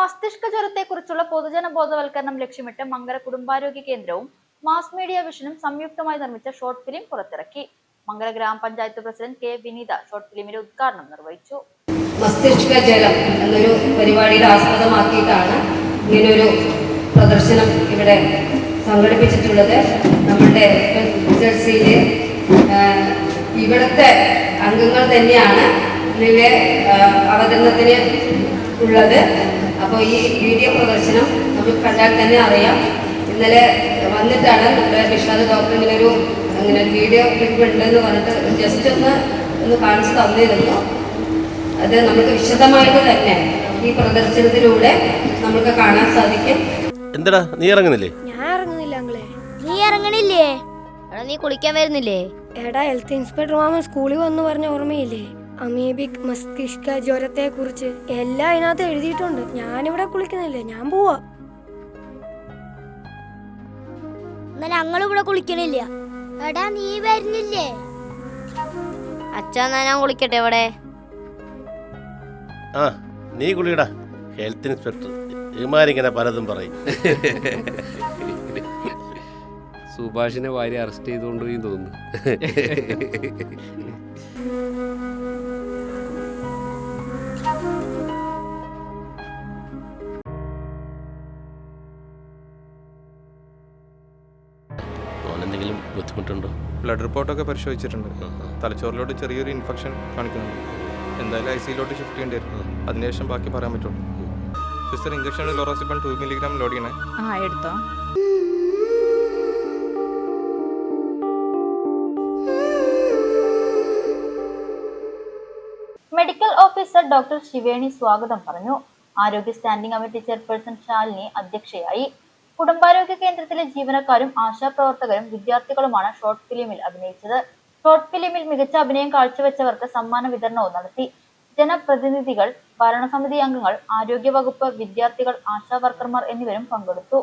മസ്തിഷ്ക ജ്വരത്തെക്കുറിച്ചുള്ള പൊതുജന ബോധവൽക്കരണം ലക്ഷ്യമിട്ട് മങ്കര കുടുംബാരോഗ്യ കേന്ദ്രവും മാസ് മീഡിയ വിഷനും സംയുക്തമായി നിർമ്മിച്ച ഷോർട്ട് ഫിലിം പുറത്തിറക്കി. മങ്കര ഗ്രാമപഞ്ചായത്ത് പ്രസിഡന്റ് കെ വിനീത ഷോർട്ട് ഫിലിമിന്റെ ഉദ്ഘാടനം നിർവഹിച്ചു. മസ്തിഷ്ക ജ്വരം എന്നൊരു പരിപാടിയുടെ ആസ്പദമാക്കിയിട്ടാണ് ഇങ്ങനൊരു പ്രദർശനം ഇവിടെ സംഘടിപ്പിച്ചിട്ടുള്ളത്. നമ്മുടെ എസ്എൽസിയിലെ ഇവിടുത്തെ അംഗങ്ങൾ തന്നെയാണ് ഇതിലെ അവതരണത്തിന് ഉള്ളത്. അപ്പോൾ ഈ വീഡിയോ പ്രദർശനം നമുക്ക് കണ്ടാൽ തന്നെ അറിയാം. ഇന്നലെ വന്നിട്ടാണ് നമ്മുടെ വിഷാദ ഡോക്ടർ ഇങ്ങനെ ഒരു വീഡിയോ ക്ലിപ്പ് ഉണ്ടെന്ന് പറഞ്ഞിട്ട് ജസ്റ്റ് ഒന്ന് കാണിച്ചു തന്നിരുന്നു. അത് നമുക്ക് വിശദമായിട്ട് തന്നെ ഈ പ്രദർശനത്തിലൂടെ നമുക്ക് കാണാൻ സാധിക്കും. എന്താടാ നീ ഇറങ്ങുന്നില്ലേ? ഞാൻ ഇറങ്ങുന്നില്ല അങ്ങളെ. നീ ഇറങ്ങണില്ലേ? എടാ നീ കുളിക്കാൻ വരുന്നില്ലേ? എടാ ഹെൽത്ത് ഇൻസ്പെക്ടർ മാമൻ സ്കൂളിൽ വന്ന് പറഞ്ഞ ഓർമ്മയില്ലേ? അമീബിക് മസ്തിഷ്ക ജ്വരത്തെ കുറിച്ച് എല്ലാം അതിനകത്ത് എഴുതിയിട്ടുണ്ട്. ഞാനിവിടെ കുളിക്കുന്നില്ലേ, ഞാൻ പോവാ. ഞങ്ങളിവിടെ കുളിക്കണില്ല. എടാ നീ വരുന്നില്ലേ? അച്ഛാ ഞാൻ കുളിക്കട്ടെ ഇവിടെ. ആ നീ കുളിയടാ. ഹെൽത്ത് ഇൻസ്പെക്ടർ ഇമാരിങ്ങനെ പലതും പറയും. സുഭാഷിനെ ഭാര്യ അറസ്റ്റ് ചെയ്തുകൊണ്ടുപോയി തോന്നുന്നു. എന്തെങ്കിലും ബുദ്ധിമുട്ടുണ്ടോ? ബ്ലഡ് റിപ്പോർട്ടൊക്കെ പരിശോധിച്ചിട്ടുണ്ട്. തലച്ചോറിലോട്ട് ചെറിയൊരു ഇൻഫെക്ഷൻ കാണിക്കുന്നുണ്ട്. എന്തായാലും ICUലോട്ട് ഷിഫ്റ്റ് ചെയ്യേണ്ടി വരും. അതിനുശേഷം ബാക്കി പറയാൻ പറ്റുള്ളൂ. സിസ്റ്റർ, ഇഞ്ചക്ഷൻ ലോറോസിബൺ 2 mg ലോഡ് ചെയ്യണേ. എടുത്തോ. മെഡിക്കൽ ഓഫീസർ ഡോക്ടർ ശിവേണി സ്വാഗതം പറഞ്ഞു. ആരോഗ്യ സ്റ്റാൻഡിംഗ് കമ്മിറ്റി ചെയർപേഴ്സൺ ശാലിനി അധ്യക്ഷയായി. കുടുംബാരോഗ്യ കേന്ദ്രത്തിലെ ജീവനക്കാരും ആശാപ്രവർത്തകരും വിദ്യാർത്ഥികളുമാണ് ഷോർട്ട് ഫിലിമിൽ അഭിനയിച്ചത്. ഷോർട്ട് ഫിലിമിൽ മികച്ച അഭിനയം കാഴ്ചവെച്ചവർക്ക് സമ്മാന വിതരണവും നടത്തി. ജനപ്രതിനിധികൾ, ഭരണസമിതി അംഗങ്ങൾ, ആരോഗ്യ വകുപ്പ്, വിദ്യാർത്ഥികൾ, ആശാ വർക്കർമാർ എന്നിവരും പങ്കെടുത്തു.